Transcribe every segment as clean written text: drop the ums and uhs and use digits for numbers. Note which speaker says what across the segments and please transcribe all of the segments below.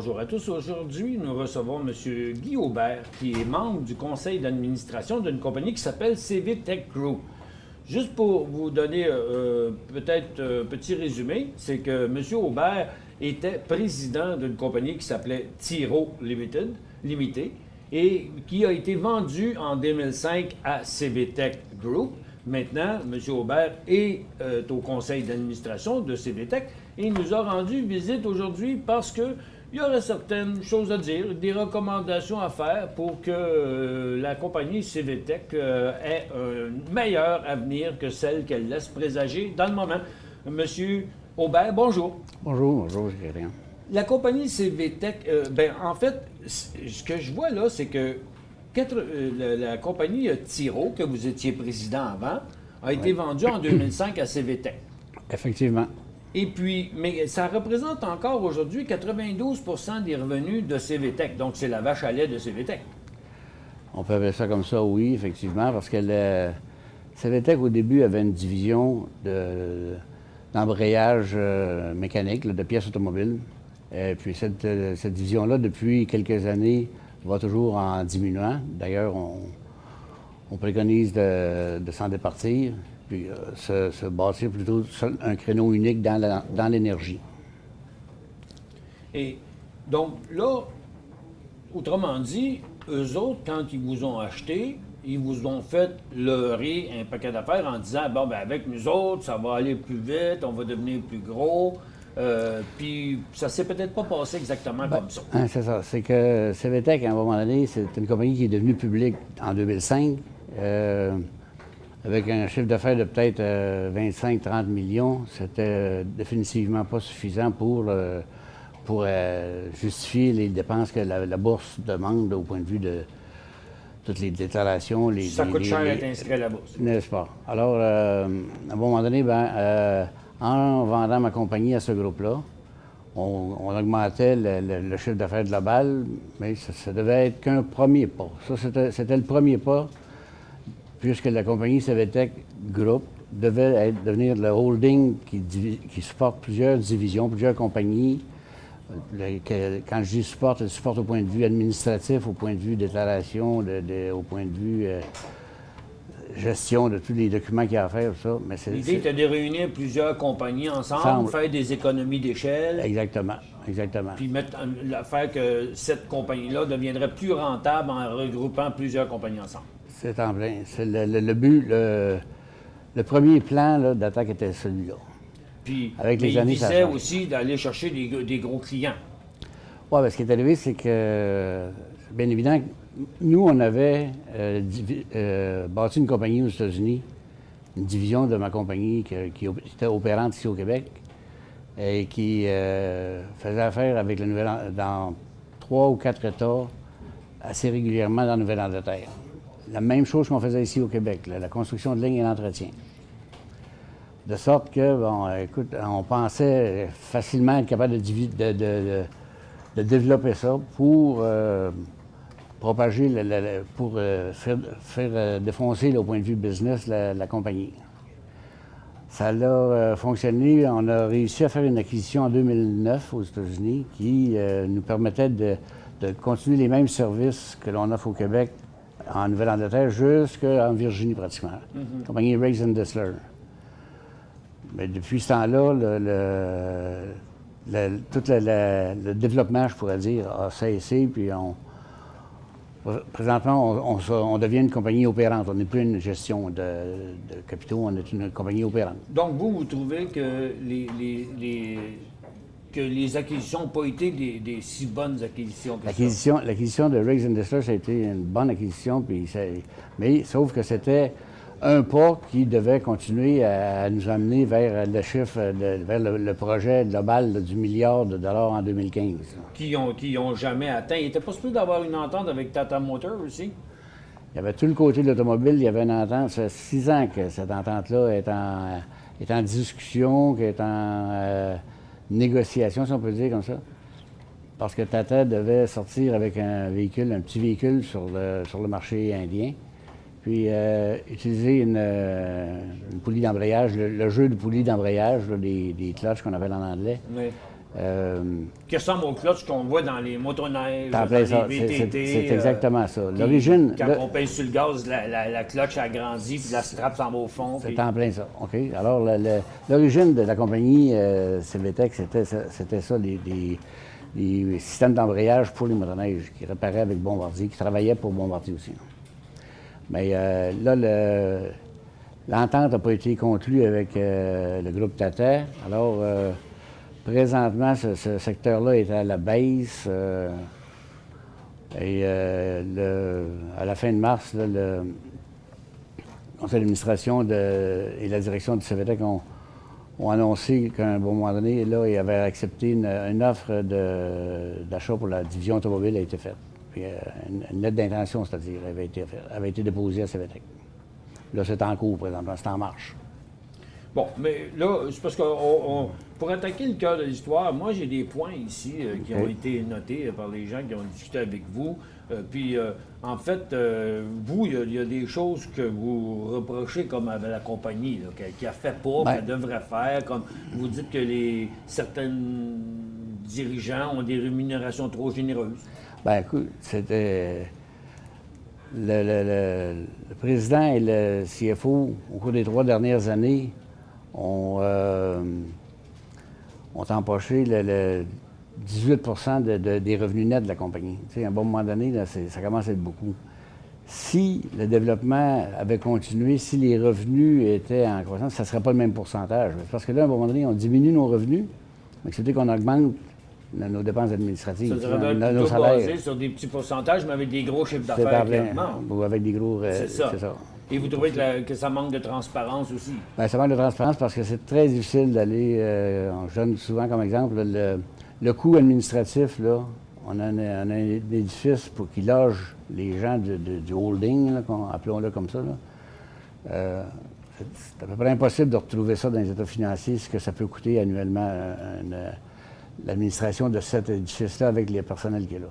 Speaker 1: bonjour à tous. Aujourd'hui, nous recevons M. Guy Aubert, qui est membre du conseil d'administration d'une compagnie qui s'appelle CVTech Group. Juste pour vous donner peut-être un petit résumé, c'est que M. Aubert était président d'une compagnie qui s'appelait Tiro Limited et qui a été vendue en 2005 à CVTech Group. Maintenant, M. Aubert est au conseil d'administration de CVTech et il nous a rendu visite aujourd'hui parce qu'il y aurait certaines choses à dire, des recommandations à faire pour que la compagnie CVTech ait un meilleur avenir que celle qu'elle laisse présager dans le moment. Monsieur Aubert, bonjour.
Speaker 2: Bonjour, Gérien.
Speaker 1: La compagnie CVTech, en fait, ce que je vois là, c'est que la compagnie Tiro, que vous étiez président avant, a été vendue en 2005 à CVTech.
Speaker 2: Effectivement.
Speaker 1: Et puis, mais ça représente encore aujourd'hui 92 des revenus de CVTech. Donc, c'est la vache à lait de CVTech.
Speaker 2: On peut appeler ça comme ça, oui, effectivement, parce que CVTech, au début, avait une division d'embrayage mécanique, de pièces automobiles. Et puis, cette division-là, depuis quelques années, va toujours en diminuant. D'ailleurs, on préconise de s'en départir, puis se bâtir plutôt sur un créneau unique dans l'énergie.
Speaker 1: Et donc là, autrement dit, eux autres, quand ils vous ont acheté, ils vous ont fait leurrer un paquet d'affaires en disant, bon, ben avec nous autres, ça va aller plus vite, on va devenir plus gros. Puis ça s'est peut-être pas passé exactement comme ça.
Speaker 2: Hein, c'est ça. C'est que CVTech, à un moment donné, c'est une compagnie qui est devenue publique en 2005, avec un chiffre d'affaires de peut-être 25-30 millions. C'était définitivement pas suffisant pour justifier les dépenses que la bourse demande au point de vue de toutes les déclarations.
Speaker 1: Ça coûte cher d'être inscrit à la bourse.
Speaker 2: N'est-ce pas? Alors, à un moment donné, en vendant ma compagnie à ce groupe-là, on augmentait le chiffre d'affaires global, mais ça devait être qu'un premier pas. Ça, c'était le premier pas, puisque la compagnie CVTech Group devait devenir le holding qui supporte plusieurs divisions, plusieurs compagnies. Quand je dis supporte, je supporte au point de vue administratif, au point de vue déclaration, au point de vue gestion de tous les documents qu'il y a à faire, tout ça.
Speaker 1: L'idée était de réunir plusieurs compagnies ensemble, faire des économies d'échelle.
Speaker 2: Exactement.
Speaker 1: Puis faire que cette compagnie-là deviendrait plus rentable en regroupant plusieurs compagnies ensemble.
Speaker 2: C'est en plein. C'est le but. Le premier plan d'attaque était celui-là.
Speaker 1: Puis,
Speaker 2: avec les
Speaker 1: il
Speaker 2: années,
Speaker 1: visait aussi d'aller chercher des gros clients.
Speaker 2: Oui, ce qui est arrivé, c'est que, bien évidemment, nous, on avait bâti une compagnie aux États-Unis, une division de ma compagnie qui était opérante ici au Québec et qui faisait affaire avec dans 3 ou 4 États assez régulièrement dans la Nouvelle-Angleterre. La même chose qu'on faisait ici au Québec, la construction de lignes et l'entretien. De sorte que, on pensait facilement être capable de développer ça pour propager, pour faire défoncer, au point de vue business, la compagnie. Ça a fonctionné. On a réussi à faire une acquisition en 2009 aux États-Unis qui nous permettait de continuer les mêmes services que l'on offre au Québec, en Nouvelle-Angleterre, jusqu'en Virginie pratiquement. Compagnie Riggs & Distler. Mais depuis ce temps-là, tout le développement, je pourrais dire, a cessé, puis présentement, on devient une compagnie opérante. On n'est plus une gestion de capitaux, on est une compagnie opérante.
Speaker 1: Donc, vous trouvez que les acquisitions n'ont pas été des si bonnes acquisitions que ça?
Speaker 2: L'acquisition de Riggs & Distler, ça a été une bonne acquisition, mais sauf que c'était un pas qui devait continuer à nous amener vers le chiffre, vers le projet global du $1 milliard en 2015.
Speaker 1: Qui ont jamais atteint. Il n'était pas supposé d'avoir une entente avec Tata Motors aussi?
Speaker 2: Il y avait tout le côté de l'automobile, il y avait une entente. Ça fait 6 ans que cette entente-là est en discussion, qu'elle est en négociation, si on peut dire comme ça. Parce que Tata devait sortir avec un petit véhicule sur le marché indien. Puis utiliser une poulie d'embrayage, le jeu de poulie d'embrayage, des clutches qu'on appelle en anglais.
Speaker 1: Oui. Qui ressemble au clutch qu'on voit dans les motoneiges, dans
Speaker 2: plein
Speaker 1: les
Speaker 2: ça.
Speaker 1: VTT.
Speaker 2: C'est exactement ça. L'origine...
Speaker 1: Quand on pèse sur le gaz, la clutch agrandit, puis la strap s'en va au fond.
Speaker 2: C'est en plein ça. OK. Alors, l'origine de la compagnie CVTech, c'était ça, les systèmes d'embrayage pour les motoneiges qui réparaient avec Bombardier, qui travaillaient pour Bombardier aussi. Mais là, l'entente n'a pas été conclue avec le groupe Tata. Alors, présentement, ce secteur-là est à la baisse. Et à la fin de mars, là, le conseil d'administration et la direction du CVTech ont annoncé qu'à un bon moment donné, là, ils avaient accepté une offre d'achat pour la division automobile a été faite. Puis, une lettre d'intention, c'est-à-dire, avait été déposée à CVTech. Là, c'est en cours présentement, c'est en marche.
Speaker 1: Bon, mais là, c'est parce que pour attaquer le cœur de l'histoire, moi, j'ai des points ici qui ont été notés par les gens qui ont discuté avec vous. Puis, en fait, vous, il y a des choses que vous reprochez comme à la compagnie, qu'elle ne fait pas, qu'elle devrait faire. Comme vous dites que certains dirigeants ont des rémunérations trop généreuses.
Speaker 2: Bien, écoute, c'était... Le président et le CFO, au cours des 3 dernières années, ont empoché le 18 des revenus nets de la compagnie. Tu sais, à un bon moment donné, là, ça commence à être beaucoup. Si le développement avait continué, si les revenus étaient en croissance, ça ne serait pas le même pourcentage. Parce que là, à un moment donné, on diminue nos revenus, mais c'est qu'on augmente nos dépenses administratives,
Speaker 1: nos salaires. Basé sur des petits pourcentages, mais avec des gros chiffres d'affaires, clairement.
Speaker 2: Ou avec des gros...
Speaker 1: c'est ça. Et vous trouvez que ça manque de transparence aussi? Bien,
Speaker 2: ça manque de transparence parce que c'est très difficile d'aller... je donne souvent comme exemple le coût administratif, là. On a un édifice pour qui loge les gens du holding, là, appelons-le comme ça. C'est à peu près impossible de retrouver ça dans les états financiers, ce que ça peut coûter annuellement l'administration de cet édifice-là avec les personnels qui est là.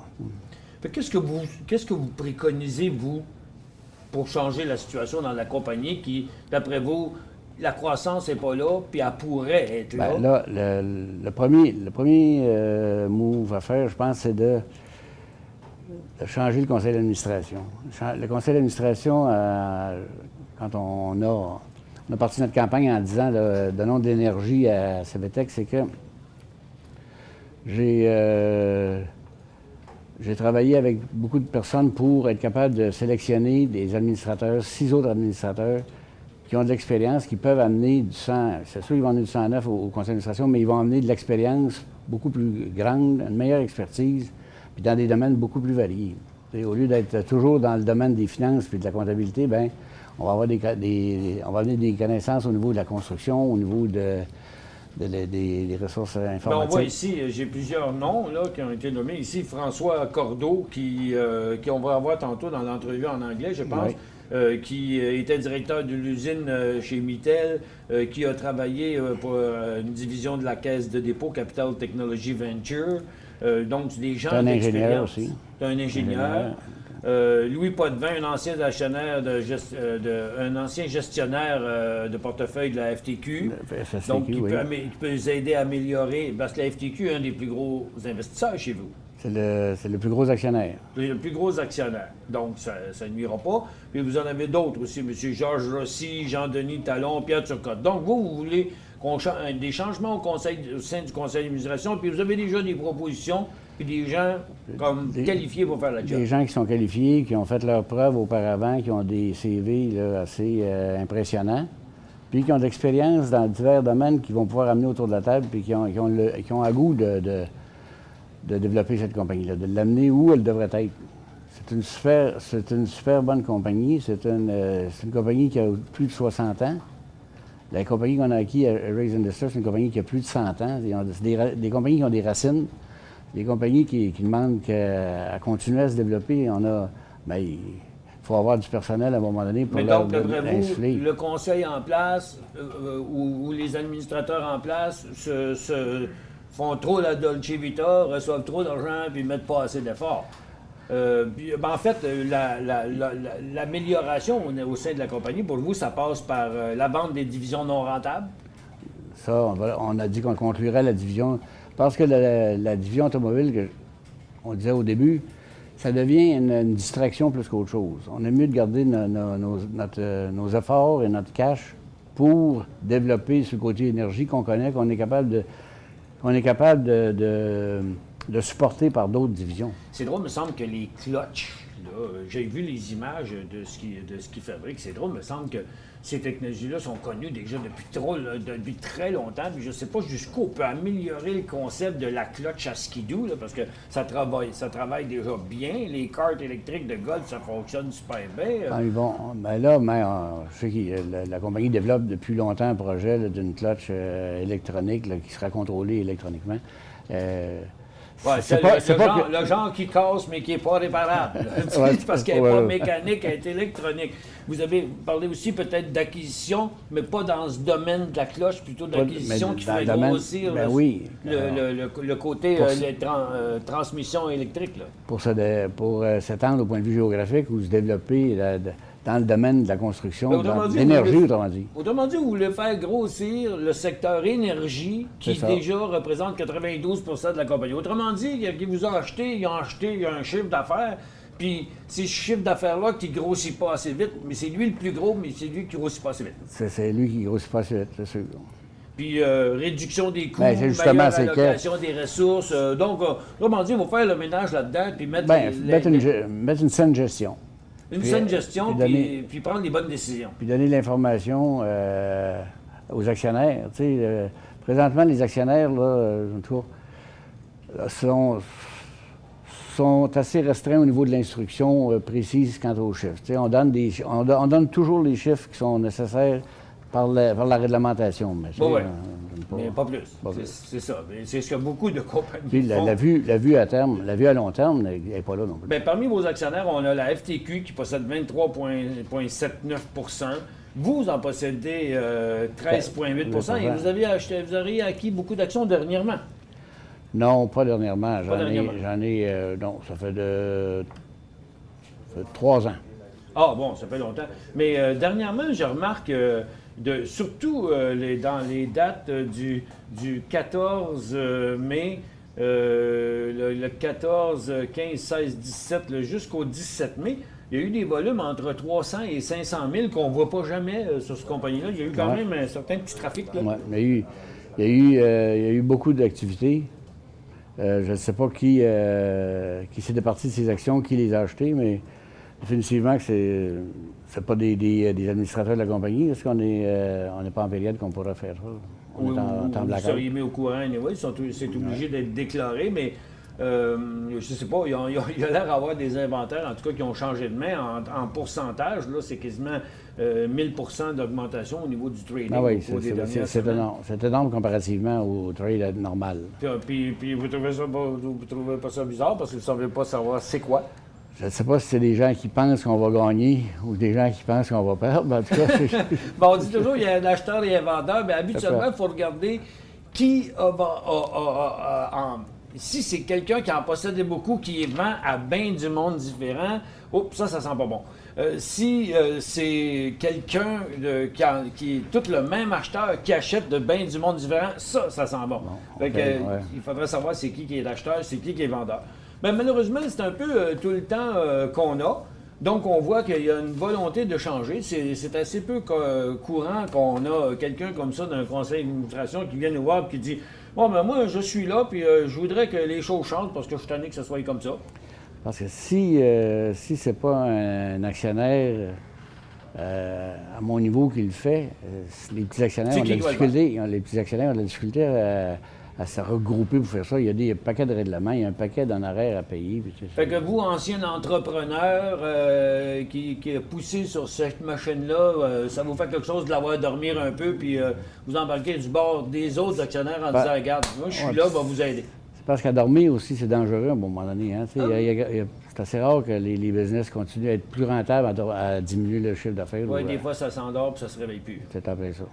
Speaker 1: Qu'est-ce que vous préconisez, vous, pour changer la situation dans la compagnie qui, d'après vous, la croissance n'est pas là, puis elle pourrait être là?
Speaker 2: Bien, là, le premier move à faire, je pense, c'est de changer le conseil d'administration. Le conseil d'administration, quand on a parti notre campagne en disant donnons de l'énergie à CVTech, c'est que j'ai travaillé avec beaucoup de personnes pour être capable de sélectionner des administrateurs, 6 autres administrateurs qui ont de l'expérience, qui peuvent amener du sang. C'est sûr qu'ils vont amener du sang neuf au conseil d'administration, mais ils vont amener de l'expérience beaucoup plus grande, une meilleure expertise, puis dans des domaines beaucoup plus variés. Et au lieu d'être toujours dans le domaine des finances puis de la comptabilité, bien, on va avoir on va amener des connaissances au niveau de la construction, au niveau des ressources informatiques.
Speaker 1: Bien, on voit ici, j'ai plusieurs noms là, qui ont été nommés. Ici, François Cordeau, qui on va avoir tantôt dans l'entrevue en anglais, je pense, qui était directeur de l'usine chez Mittel, qui a travaillé pour une division de la Caisse de dépôt Capital Technology Venture. Donc, des gens d'expérience.
Speaker 2: C'est un ingénieur aussi.
Speaker 1: C'est un ingénieur. Louis Potvin, un ancien actionnaire un ancien gestionnaire de portefeuille de la FTQ. Donc, qui peut nous aider à améliorer, parce que la FTQ est un des plus gros investisseurs chez vous.
Speaker 2: C'est le plus gros actionnaire.
Speaker 1: Le plus gros actionnaire. Donc, ça ne nuira pas. Puis vous en avez d'autres aussi, M. Georges Rossi, Jean-Denis Talon, Pierre Turcotte. Donc, vous voulez des changements au sein du conseil d'administration, puis vous avez déjà des propositions, puis des gens qualifiés pour faire la job.
Speaker 2: Des gens qui sont qualifiés, qui ont fait leurs preuves auparavant, qui ont des CV là, assez impressionnants, puis qui ont de l'expérience dans divers domaines qu'ils vont pouvoir amener autour de la table, puis qui ont à goût de développer cette compagnie-là, de l'amener où elle devrait être. C'est une super bonne compagnie. C'est une compagnie qui a plus de 60 ans. La compagnie qu'on a acquis à Riggs Industries, c'est une compagnie qui a plus de 100 ans. C'est des compagnies qui ont des racines, des compagnies qui demandent à continuer à se développer. Il faut avoir du personnel à un moment donné pour
Speaker 1: insuffler. Le conseil en place ou les administrateurs en place font trop la Dolce Vita, reçoivent trop d'argent puis ne mettent pas assez d'efforts. En fait, l'amélioration au sein de la compagnie, pour vous, ça passe par la vente des divisions non rentables?
Speaker 2: Ça, on a dit qu'on conclurait la division. pense que la division automobile, on disait au début, ça devient une distraction plus qu'autre chose. On est mieux de garder nos efforts et notre cash pour développer ce côté énergie qu'on connaît, qu'on est capable de supporter par d'autres divisions.
Speaker 1: C'est drôle, il me semble que les clutches, j'ai vu les images de ce qu'ils fabriquent, c'est drôle, il me semble que ces technologies-là sont connues déjà depuis très longtemps, puis je ne sais pas jusqu'où on peut améliorer le concept de la clutch à skidoo, là, parce que ça travaille déjà bien, les cartes électriques de golf, ça fonctionne super bien.
Speaker 2: Ah, je sais que la compagnie développe depuis longtemps un projet d'une clutch électronique là, qui sera contrôlée électroniquement.
Speaker 1: C'est le genre qui casse, mais qui n'est pas réparable. Parce qu'elle n'est pas mécanique, elle est électronique. Vous avez parlé aussi peut-être d'acquisition, mais pas dans ce domaine de la cloche, plutôt d'acquisition qui ferait grossir le côté transmission électrique. Là.
Speaker 2: Pour s'étendre au point de vue géographique ou se développer dans le domaine de la construction, de l'énergie, autrement dit.
Speaker 1: Autrement dit, vous voulez faire grossir le secteur énergie qui déjà représente 92 de la compagnie. Autrement dit, ils vous ont acheté, il y a un chiffre d'affaires, puis c'est ce chiffre d'affaires-là qui ne grossit pas assez vite, mais c'est lui le plus gros, mais c'est lui qui ne grossit pas assez vite.
Speaker 2: C'est lui qui ne grossit pas assez vite, c'est sûr.
Speaker 1: Puis réduction des coûts, meilleure allocation des ressources. Donc, autrement dit, il faut faire le ménage là-dedans, puis mettre
Speaker 2: une saine gestion.
Speaker 1: Une saine gestion, puis prendre les bonnes décisions.
Speaker 2: Puis donner l'information aux actionnaires. Tu sais, présentement, les actionnaires, sont assez restreints au niveau de l'instruction précise quant aux chiffres. Tu sais, on donne toujours les chiffres qui sont nécessaires par la réglementation. Mais,
Speaker 1: mais pas plus. C'est ça. C'est ce que beaucoup de compagnies
Speaker 2: Puis
Speaker 1: font.
Speaker 2: La vue à long terme n'est pas là non plus.
Speaker 1: Bien, parmi vos actionnaires, on a la FTQ qui possède 23,79 %. Vous en possédez 13,8 et vous avez acquis beaucoup d'actions dernièrement.
Speaker 2: Non, pas dernièrement. Ça fait 3 ans.
Speaker 1: Ah bon, ça fait longtemps. Mais dernièrement, je remarque surtout dans les dates du 14 mai, le 14, 15, 16, 17, jusqu'au 17 mai, il y a eu des volumes entre 300 et 500 000 qu'on ne voit pas jamais sur cette compagnie-là. Il y a eu quand même un certain petit trafic.
Speaker 2: Oui, il y a eu beaucoup d'activités. Je ne sais pas qui s'est départi de ces actions, qui les a achetées, mais définitivement que c'est pas des administrateurs de la compagnie, parce qu'on n'est pas en période qu'on pourra faire ça. On est en temps blackout.
Speaker 1: Vous seriez mis au courant, anyway, c'est obligé d'être déclaré, mais je ne sais pas, il y a l'air d'avoir des inventaires, en tout cas, qui ont changé de main en pourcentage. Là, c'est quasiment 1000 % d'augmentation au niveau du trading.
Speaker 2: Ah oui, c'est énorme comparativement au trade normal.
Speaker 1: Puis vous trouvez pas ça bizarre, parce que vous ne savez pas savoir c'est quoi?
Speaker 2: Je ne sais pas si c'est des gens qui pensent qu'on va gagner ou des gens qui pensent qu'on va perdre. En tout cas,
Speaker 1: on dit toujours qu'il y a un acheteur et un vendeur, mais habituellement, il faut regarder qui si c'est quelqu'un qui en possède beaucoup, qui vend à bien du monde différent, ça sent pas bon. Si c'est quelqu'un qui est tout le même acheteur qui achète de bien du monde différent, ça sent bon. Il faudrait savoir c'est qui est acheteur, c'est qui est vendeur. Mais malheureusement, c'est un peu tout le temps qu'on a. Donc, on voit qu'il y a une volonté de changer. C'est assez peu courant qu'on a quelqu'un comme ça d'un conseil d'administration qui vient nous voir et qui dit « Bon, ben moi, je suis là, puis je voudrais que les choses changent parce que je suis tanné que ça soit comme ça. »
Speaker 2: Parce que si c'est pas un actionnaire à mon niveau qui le fait, les petits actionnaires ont de la difficulté. Les petits actionnaires ont de la difficulté à se regrouper pour faire ça. Il y a des paquets de règlements, il y a un paquet d'honoraires à payer.
Speaker 1: Fait que vous, ancien entrepreneur qui a poussé sur cette machine-là, ça vous fait quelque chose de l'avoir dormir un peu, puis vous embarquez du bord des autres actionnaires en disant « Regarde, moi je suis là, je vais vous aider ».
Speaker 2: C'est parce qu'à dormir aussi, c'est dangereux à un moment donné. Hein? C'est assez rare que les business continuent à être plus rentables, à diminuer le chiffre d'affaires.
Speaker 1: Oui, des fois, ça s'endort et ça ne se réveille plus.
Speaker 2: C'est après ça.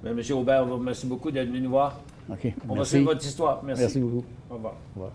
Speaker 1: Bien, M. Aubert, merci beaucoup d'être venu nous voir.
Speaker 2: OK.
Speaker 1: On va suivre votre histoire. Merci.
Speaker 2: Merci beaucoup.
Speaker 1: Au revoir.
Speaker 2: Au revoir.